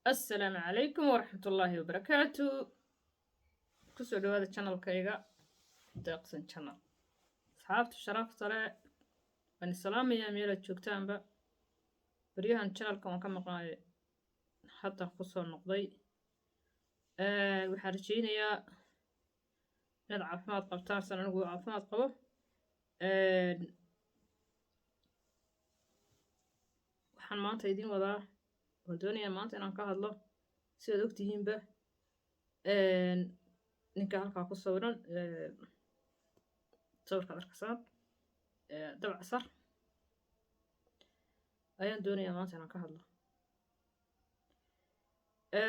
السلام عليكم ورحمة الله وبركاته. كسو دوادا channel كايغا داقسن channel صحابت الشرف ترى بني السلام يا ميلا جوجتان با بريهان channel كما كما قاي حتى خصو النقضي waxaan rajeynayaa inaad caafimaad qabtaan san anigu caafimaad qabo. waxaan maanta idin wadaa waan doonayaa maanta inaan ka hadlo sidaad ogtihiinba ninka halkaa ku sawiran sawirkaad arkaysaan dabcasar ayaan doonayaa maanta inaan ka hadlo.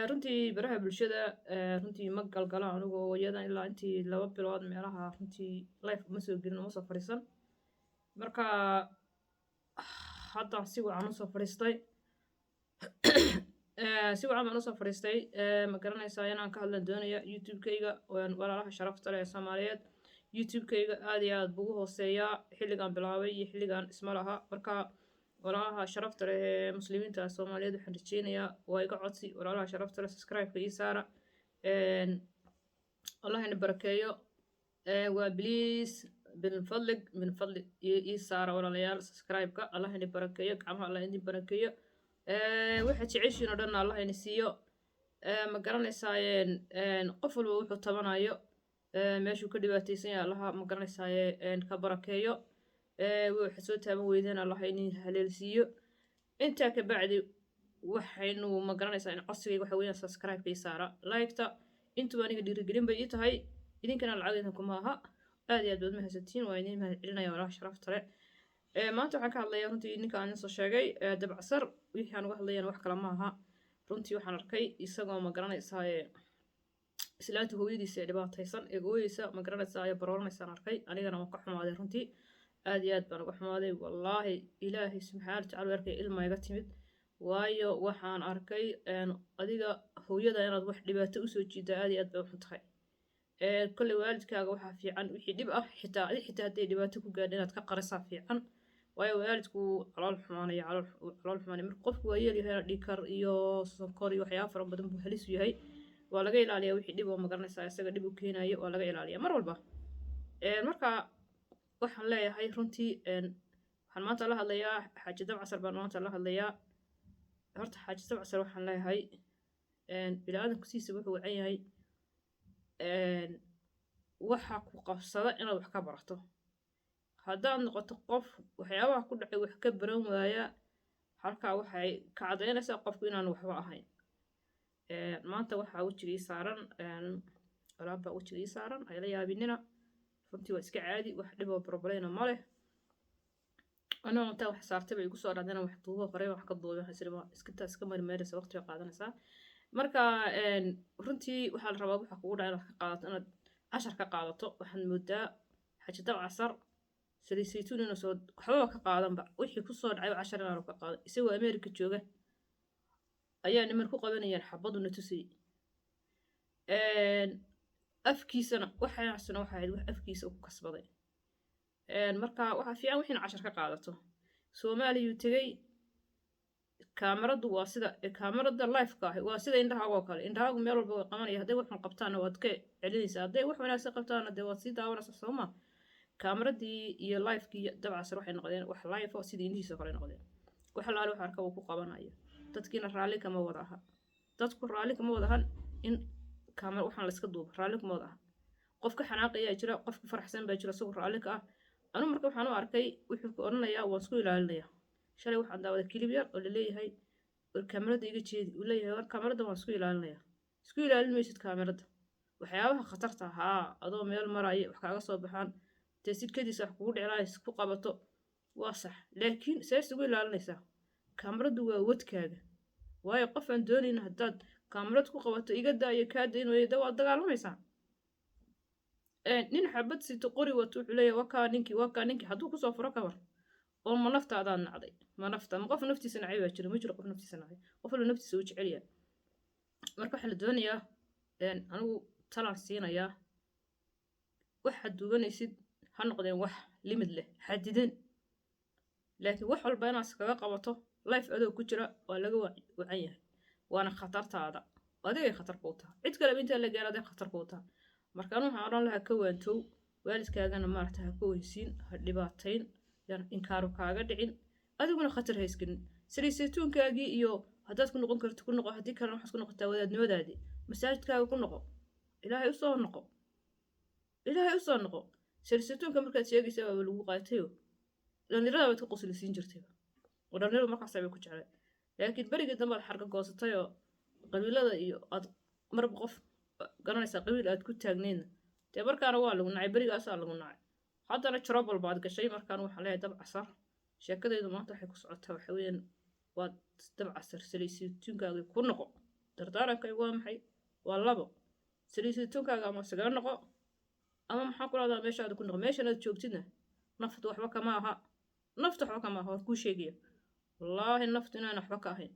runtii baraha bulshada runtii ma galgala anigu iyadan ilaa intii 2 bilood meelaha runtii life uma soo gelin uma soo fadhiisan, marka haddaan si wacan usoo fadhiistay si wacan baan usoo fadhiistay. ma garanaysaa inaan ka hadlan doonaya youtube-kayga walaalaha sharafta leh ee Soomaaliyeed. youtube-kayga aad iyo aad buu u hooseeyaa xilligan bilaabay iyo xilligan isma laha, marka walaalaha sharafta leh ee muslimiinta Soomaaliyeed waxaan rajeynayaa waa iga codsi walaalaha sharafta leh subscribe-ka ii saara, allah ina barakeeyo. waa please min fadli ii saara walaalayaal subscribe-ka, allah ina barakeeyo, gacmaha allah idin barakeeyo. waxa jeceshiin oo dhan allah ina siiyo. ma garanaysaa qof walba wuxuu tabanayo meeshuu ka dhibaataysan yahay allaha ma garanaysaa ka barakeeyo. waxa soo taaban weydeen allah ina haleelsiiyo. intaa ka bacdi waxaynu ma garanaysaa in codsigayga waxa weeyaan subscribe-ka ii saara, like-ta intuba aniga dhiirigelin bay ii tahay, idinkana lacag idinku maaha. aad iyo aad baad mahadsantihiin, waa idin mahadcelinaya walaalaha sharafta leh. maanta waxaan ka hadlayaa runtii ninka aan soo sheegay dabcasar. wixii aan uga hadlayana wax kale ma aha. runtii waxaan arkay isagoo ma garanaysaa islaanta hooyadiisa ee dhibaataysan ee ooyeysa ma garanaysaa ee barooranaysan arkay. anigana waan ka xumaaday runtii, aad iyo aad baan uga xumaaday wallaahi. ilaahay subxaana watacaala arkay ilma iga timid, waayo waxaan arkay adiga hooyada inaad wax dhibaato usoo jiida aad iyo aad bay u xun tahay. kolley waalidkaaga waxaa fiican wixii dhib ah xitaa hadday dhibaato ku gaadha inaad ka qarisaa fiican, waayo waalidku calool xumaanaya marka qofku waa yeelyahay dhiikar iyo sonkor iyo waxyaaba fara badan buu halis u yahay. waa laga ilaaliyaa wixii dhib oo ma garanaysaa isaga dhib u keenayo waa laga ilaaliyaa mar walba. marka waxaan leeyahay runtii waxaan maanta la hadlayaa xaaji dabcasar baan maanta la hadlayaa. horta xaaji dabcasar waxaan leeyahay bini'aadamku siisa wuxuu wacan yahay waxa ku qabsada inaad wax ka barato. haddaad noqoto qof waxyaabaha ku dhacay wax ka baran waaya, halkaa waxay ka cadaynaysaa qofku inaan waxba ahayn. maanta waxaa wejigii saaran alaabbaa wejigii saaran ayla yaabinina. runtii waa iska caadi, wax dhib oo barbarayna ma leh. anoo intaa wax saartay bay igu soo dhacdana wax duubo qoray wax ka duubay iska marimeeraysa waqtiga qaadanaysaa. marka runtii waxaa la rabaa waxa kugu dhaca inaad ka qaadato, inaad cashar ka qaadato. waxaan moodaa xaaji dabcasar saliid saytuun inuu soo waxbaba ka qaadanba, wixii ku soo dhacay cashar inaanu ka qaadan. isagoo Ameerika jooga ayaa niman ku qabanayaan xabaduna tusay. afkiisana waxaasna waxay ahayd wax afkiisa ku kasbaday. marka waxaa fiican wixii cashar ka qaadato. Soomaaliya tegay kaamiradu waa sida kaamirada live-ka ah waa sida indhahaaga oo kale. indhahaagu meel walba way qabanayaan, hadday wax qabtaan waad ka celinaysaa, hadday wax wanaagsan qabtaan dee waad sii daawanaysaa sooma. kaamiradii iyo live-kii dabcasar waxay noqdeen wax live oo sidii indhihiisa kale noqdeen. wax alaale wax arka uu ku qabanayo. dadkiina raalli kama wada aha. dadku raalli kama wada ahan in kaamir waxaan la iska duubo, raalli kama wada aha. qofka xanaaqaya jira, qofka faraxsan baa jira, isagoo raalli ka ah. anu marka waxaan u arkay wuxuu ku oranayaa waan isku ilaalinayaa. shalay waxaan daawaday kilib yar oo laleeyahay war kaamirada iga jeedi, uu leeyahay war kaamirada waan isku ilaalinayaa. isku ilaalin maysid kaamirada. waxyaabaha khatarta ahaa adoo meel maraya wax kaaga soo baxaan dee sidkadiisa wax kugu dhicilaa isku qabato waa sax, laakiin see isugu ilaalinaysaa? kaamiradu waa wadkaaga, waayo qof aan doonayn haddaad kaamirad ku qabato iga daayo kaa dayn wayda waad dagaalamaysaa. nin xabad sito qori wato wuxuu leeyahay waa kaa ninkii hadduu kusoo furo ka war oo ma naftaadaad nacday, ma qof naftiisa nacay baa jira, ma jiro qof naftiisa nacay. qof walba naftiisa uu jecel yahay. marka waxaa la doonayaa anigu talaan siinayaa waxaad duubanaysid ha noqdeen wax limid leh xadidan, laakiin wax walba inaad iskaga qabato life adoo ku jira waa laga wacan yahay. waana khatartaada adigay khatar kuu taha cid kaleba intaa la gaara aday khatar kuu taha marka anu waxaan odhan lahaa ka waantow waalidkaagana maarata ha ka weysiin ha dhibaatayn yan inkaaru kaaga dhicin adiguna khatar haysgelin saliisaytuunkaagii iyo haddaad ku noqon karto ku noqo haddii kalena waxaad ku noqotaa wadaadnimadaadii masaajidkaaga ku noqo ilaahay usoo noqo ilaahay usoo noqo saliisaytuunka markaad sheegaysa waaba lagu qaatayo dhallinyarada baad ka qoslisiin jirtayba oo dhallinyaradu markaasa bay ku jeclay laakiin berigii dambe aad xarga goosatay oo qabiilada iyo aad marba qof garanaysaa qabiil aad ku taagneedna dee markaana waa lagu nacay berigaasaa lagu nacay haddana trouble baad gashay markaan waxaan leeyahay dab casar sheekadaydu maanta waxay ku socotaa waxa weeyaan waad dab casar saliisaytuunkaaga ku noqo dardaarankay waa maxay waa labo saliisaytuunkaaga ama isaga noqo ama maxaa ku lahdaa meeshaada ku noqo meeshan aad joogtidna naftu waxba kama aha naftu waxba kama aha waan kuu sheegaya wallaahi naftu inaan waxba ka ahayn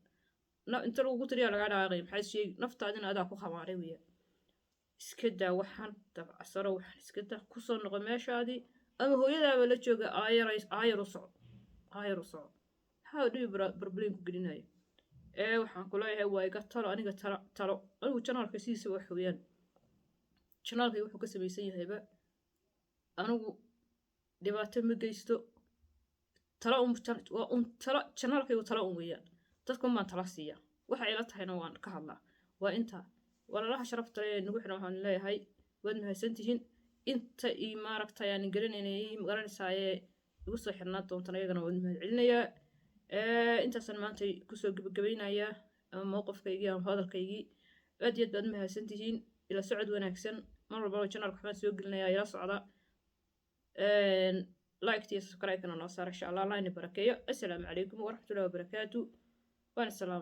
inta lagugu tiriyaa lagaa dhaaqay maxaa sheegi naftaadina adaa ku khamaaray weeyaan iska daa waxaan dabcasaro waxaan iska daa kusoo noqo meeshaadii ama hooyadaaba la jooga aayar u soco maxaa dhibi barbaleyn ku gelinayo waxaan ku leeyahay waa iga talo aniga talo anigu janaalka sidiisa wax weeyaan janaalkay wuxuu ka samaysan yahayba anigu dhibaato ma geysto talo janaalkaygu talo weeyaan dadkun baan tala siiya waxa ila tahayna waan ka hadlaa waa intaa walaalaha sharafta leh nagu xiran waxaan leeyahay waad mahadsantihiin inta ii maaragtay aan garanaynay magaranaysaayee igu soo xirnaa doontan ayagana waad mahad celinayaa intaasaan maanta kusoo gebagabaynayaa ama mowqifkaygii ama hadalkaygii aad iyo aad baad mahadsantihiin ila socod wanaagsan mar walbaba janaalka waxbaan soo gelinayaa ila socda like iyo subscribe-kana noo saara insha allah allah ina barakeeyo assalaamu calaykum waraxmatullahi wabarakaatu waan salaamay